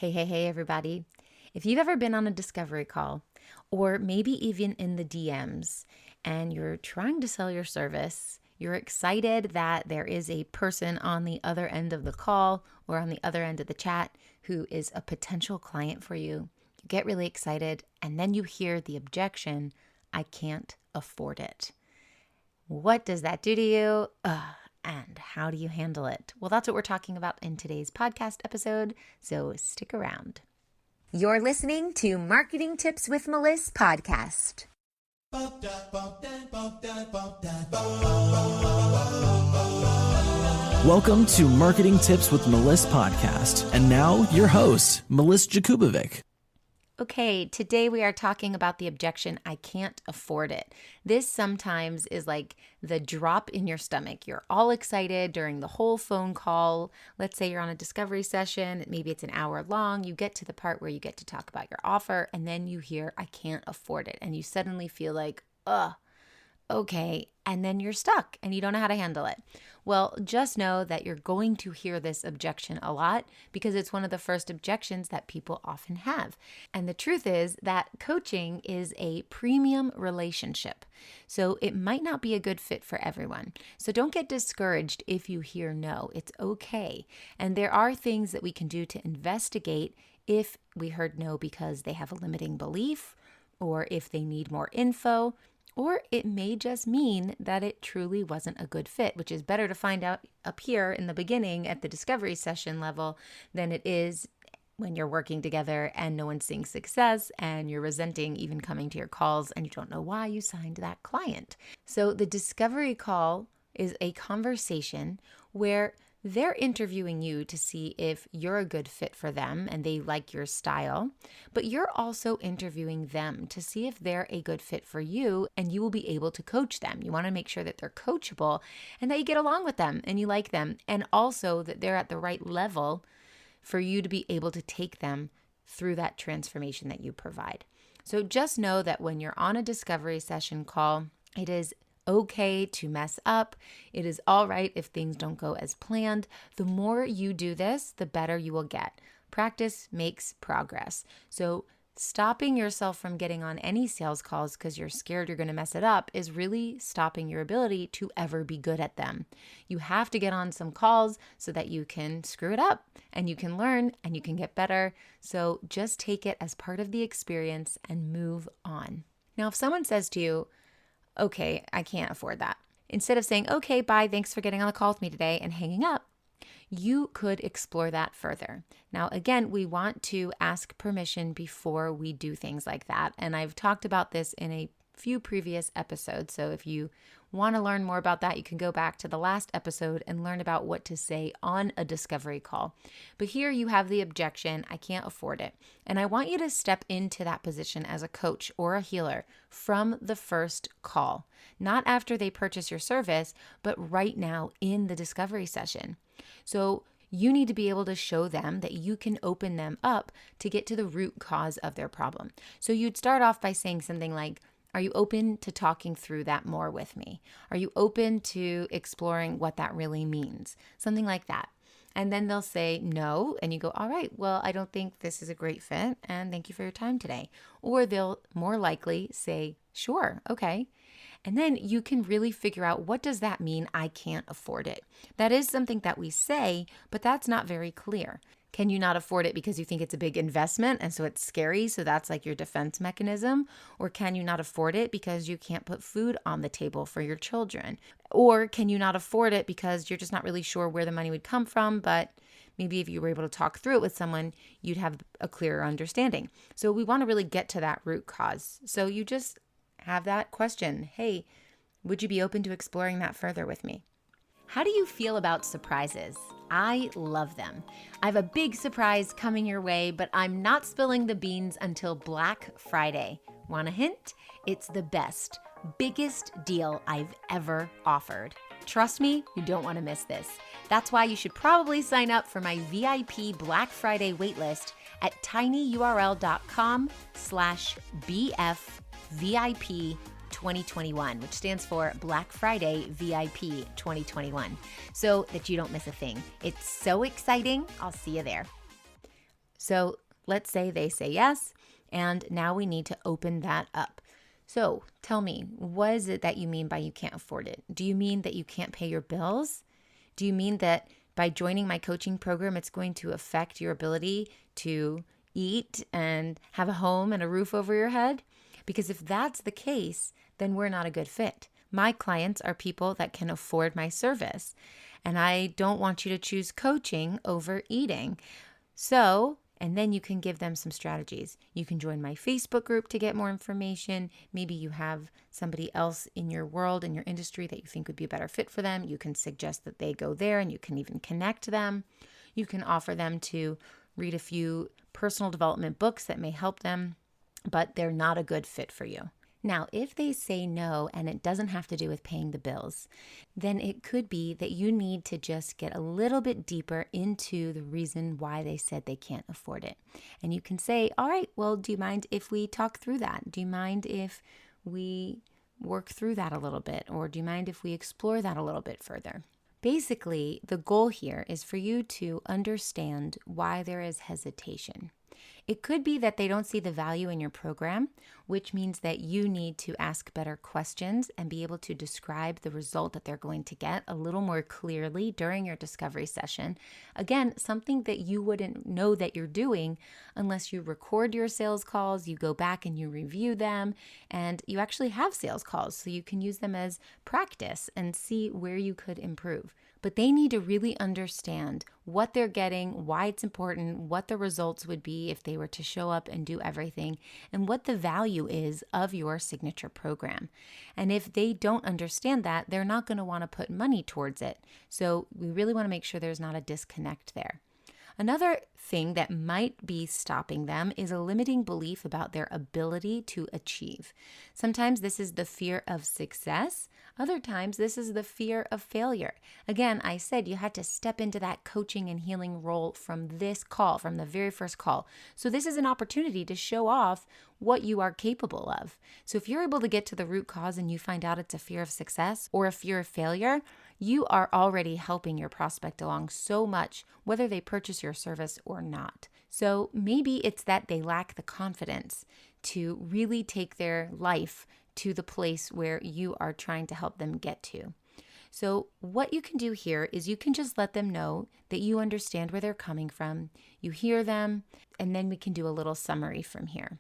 Hey, everybody. If you've ever been on a discovery call, or maybe even in the DMs, and you're trying to sell your service, you're excited that there is a person on the other end of the call or on the other end of the chat who is a potential client for you. You get really excited, and then you hear the objection, I can't afford it. What does that do to you? And how do you handle it? Well, that's what we're talking about in today's podcast episode, so stick around. You're listening to Marketing Tips with Meliss podcast. Welcome to Marketing Tips with Meliss podcast. And now your host, Meliss-Ep. Okay, today we are talking about the objection, I can't afford it. This sometimes is like the drop in your stomach. You're all excited during the whole phone call. Let's say you're on a discovery session, maybe it's an hour long. You get to the part where you get to talk about your offer, and then you hear, I can't afford it. And you suddenly feel like, okay, and then you're stuck and you don't know how to handle it. Well, just know that you're going to hear this objection a lot because it's one of the first objections that people often have. And the truth is that coaching is a premium relationship. So it might not be a good fit for everyone. So don't get discouraged if you hear no. It's okay. And there are things that we can do to investigate if we heard no because they have a limiting belief or if they need more info. Or it may just mean that it truly wasn't a good fit, which is better to find out up here in the beginning at the discovery session level than it is when you're working together and no one's seeing success and you're resenting even coming to your calls and you don't know why you signed that client. So the discovery call is a conversation where they're interviewing you to see if you're a good fit for them and they like your style, but you're also interviewing them to see if they're a good fit for you and you will be able to coach them. You want to make sure that they're coachable and that you get along with them and you like them, and also that they're at the right level for you to be able to take them through that transformation that you provide. So just know that when you're on a discovery session call, it is okay to mess up. It is all right if things don't go as planned. The more you do this, the better you will get. Practice makes progress. So stopping yourself from getting on any sales calls because you're scared you're going to mess it up is really stopping your ability to ever be good at them. You have to get on some calls so that you can screw it up and you can learn and you can get better. So just take it as part of the experience and move on. Now, if someone says to you, okay, I can't afford that, instead of saying, okay, bye, thanks for getting on the call with me today and hanging up, you could explore that further. Now, again, we want to ask permission before we do things like that. And I've talked about this in a few previous episodes. So if you want to learn more about that, you can go back to the last episode and learn about what to say on a discovery call. But here you have the objection, I can't afford it. And I want you to step into that position as a coach or a healer from the first call, not after they purchase your service, but right now in the discovery session. So you need to be able to show them that you can open them up to get to the root cause of their problem. So you'd start off by saying something like, are you open to talking through that more with me? Are you open to exploring what that really means? Something like that. And then they'll say no, and you go, all right, well, I don't think this is a great fit, and thank you for your time today. Or they'll more likely say, sure, okay. And then you can really figure out, what does that mean, I can't afford it? That is something that we say, but that's not very clear. Can you not afford it because you think it's a big investment and so it's scary, so that's like your defense mechanism? Or can you not afford it because you can't put food on the table for your children? Or can you not afford it because you're just not really sure where the money would come from, but maybe if you were able to talk through it with someone, you'd have a clearer understanding. So we want to really get to that root cause. So you just have that question, hey, would you be open to exploring that further with me? How do you feel about surprises? I love them. I have a big surprise coming your way, but I'm not spilling the beans until Black Friday. Want a hint? It's the best, biggest deal I've ever offered. Trust me, you don't want to miss this. That's why you should probably sign up for my VIP Black Friday waitlist at tinyurl.com/BFVIP 2021, which stands for Black Friday VIP 2021, so that you don't miss a thing. It's so exciting. I'll see you there. So let's say they say yes, and now we need to open that up. So tell me, what is it that you mean by you can't afford it? Do you mean that you can't pay your bills? Do you mean that by joining my coaching program, it's going to affect your ability to eat and have a home and a roof over your head? Because if that's the case, then we're not a good fit. My clients are people that can afford my service, and I don't want you to choose coaching over eating. So, and then you can give them some strategies. You can join my Facebook group to get more information. Maybe you have somebody else in your world, in your industry that you think would be a better fit for them. You can suggest that they go there, and you can even connect them. You can offer them to read a few personal development books that may help them, but they're not a good fit for you. Now, if they say no and it doesn't have to do with paying the bills, then it could be that you need to just get a little bit deeper into the reason why they said they can't afford it. And you can say, all right, well, do you mind if we talk through that? Do you mind if we work through that a little bit? Or do you mind if we explore that a little bit further? Basically, the goal here is for you to understand why there is hesitation. It could be that they don't see the value in your program, which means that you need to ask better questions and be able to describe the result that they're going to get a little more clearly during your discovery session. Again, something that you wouldn't know that you're doing unless you record your sales calls, you go back and you review them, and you actually have sales calls so you can use them as practice and see where you could improve. But they need to really understand what they're getting, why it's important, what the results would be if they were to show up and do everything, and what the value is of your signature program. And if they don't understand that, they're not going to want to put money towards it. So we really want to make sure there's not a disconnect there. Another thing that might be stopping them is a limiting belief about their ability to achieve. Sometimes this is the fear of success. Other times this is the fear of failure. Again, I said you had to step into that coaching and healing role from this call, from the very first call. So this is an opportunity to show off what you are capable of. So if you're able to get to the root cause and you find out it's a fear of success or a fear of failure, you are already helping your prospect along so much, whether they purchase your service or not. So maybe it's that they lack the confidence to really take their life to the place where you are trying to help them get to. So what you can do here is you can just let them know that you understand where they're coming from, you hear them, and then we can do a little summary from here.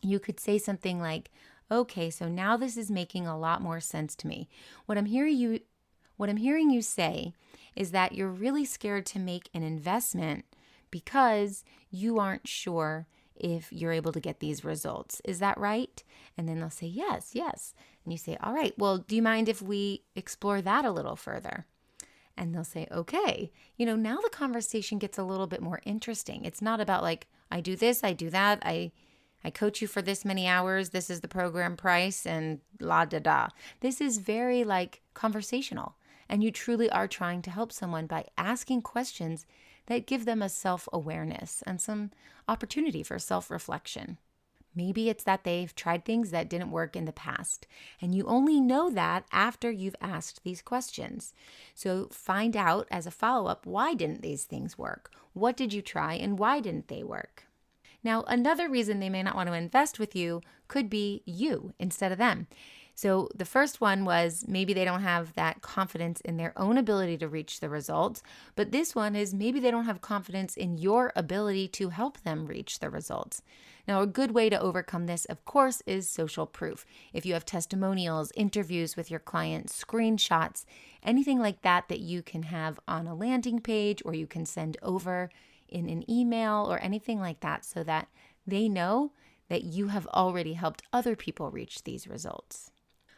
You could say something like, okay, so now this is making a lot more sense to me. What I'm hearing you say is that you're really scared to make an investment because you aren't sure if you're able to get these results. Is that right? And then they'll say, yes, yes. And you say, all right, well, do you mind if we explore that a little further? And they'll say, okay. Now the conversation gets a little bit more interesting. It's not about like, I do this, I do that, I coach you for this many hours, this is the program price, and la da da. This is very like conversational. And you truly are trying to help someone by asking questions that give them a self-awareness and some opportunity for self-reflection. Maybe it's that they've tried things that didn't work in the past, and you only know that after you've asked these questions. So find out as a follow-up, why didn't these things work? What did you try and why didn't they work? Now, another reason they may not want to invest with you could be you instead of them. So the first one was maybe they don't have that confidence in their own ability to reach the results. But this one is maybe they don't have confidence in your ability to help them reach the results. Now, a good way to overcome this, of course, is social proof. If you have testimonials, interviews with your clients, screenshots, anything like that that you can have on a landing page or you can send over in an email or anything like that so that they know that you have already helped other people reach these results.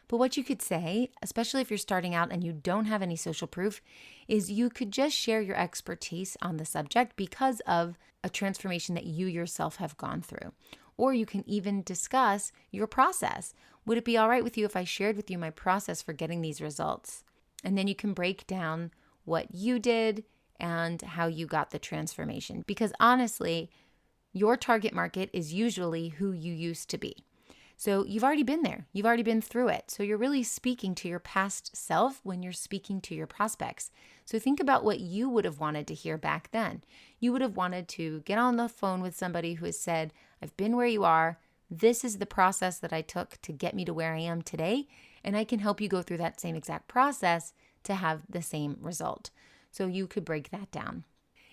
But what you could say, especially if you're starting out and you don't have any social proof, is you could just share your expertise on the subject because of a transformation that you yourself have gone through. Or you can even discuss your process. Would it be all right with you if I shared with you my process for getting these results? And then you can break down what you did and how you got the transformation. Because honestly, your target market is usually who you used to be. So you've already been there. You've already been through it. So you're really speaking to your past self when you're speaking to your prospects. So think about what you would have wanted to hear back then. You would have wanted to get on the phone with somebody who has said, I've been where you are. This is the process that I took to get me to where I am today. And I can help you go through that same exact process to have the same result. So you could break that down.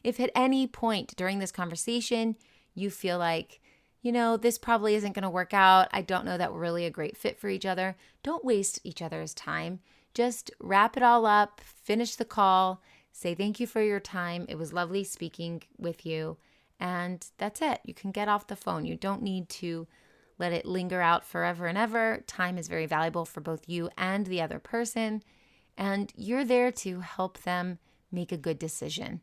If at any point during this conversation, you feel like, this probably isn't going to work out. I don't know that we're really a great fit for each other. Don't waste each other's time. Just wrap it all up, finish the call, say thank you for your time. It was lovely speaking with you. And that's it. You can get off the phone. You don't need to let it linger out forever and ever. Time is very valuable for both you and the other person. And you're there to help them make a good decision.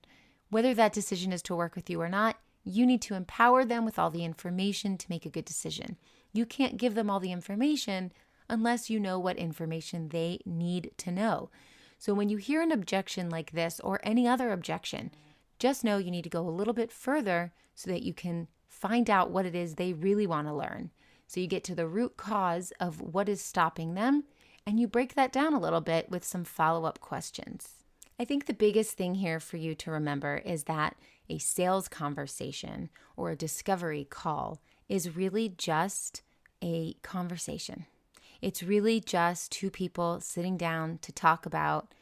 Whether that decision is to work with you or not, you need to empower them with all the information to make a good decision. You can't give them all the information unless you know what information they need to know. So when you hear an objection like this or any other objection, just know you need to go a little bit further so that you can find out what it is they really want to learn. So you get to the root cause of what is stopping them, and you break that down a little bit with some follow-up questions. I think the biggest thing here for you to remember is that a sales conversation or a discovery call is really just a conversation. It's really just two people sitting down to talk about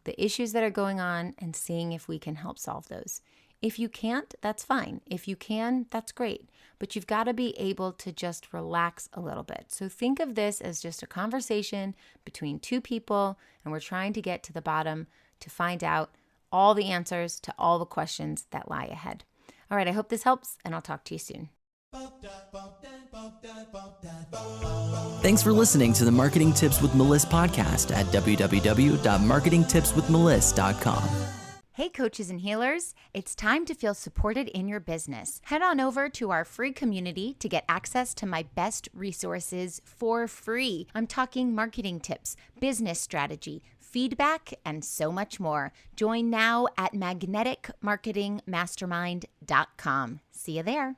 the issues that are going on and seeing if we can help solve those. If you can't, that's fine. If you can, that's great. But you've got to be able to just relax a little bit. So think of this as just a conversation between two people, and we're trying to get to the bottom to find out all the answers to all the questions that lie ahead. All right, I hope this helps, and I'll talk to you soon. Thanks for listening to the Marketing Tips with Meliss podcast at www.marketingtipswithmeliss.com. Hey, coaches and healers, it's time to feel supported in your business. Head on over to our free community to get access to my best resources for free. I'm talking marketing tips, business strategy, feedback, and so much more. Join now at magneticmarketingmastermind.com. See you there.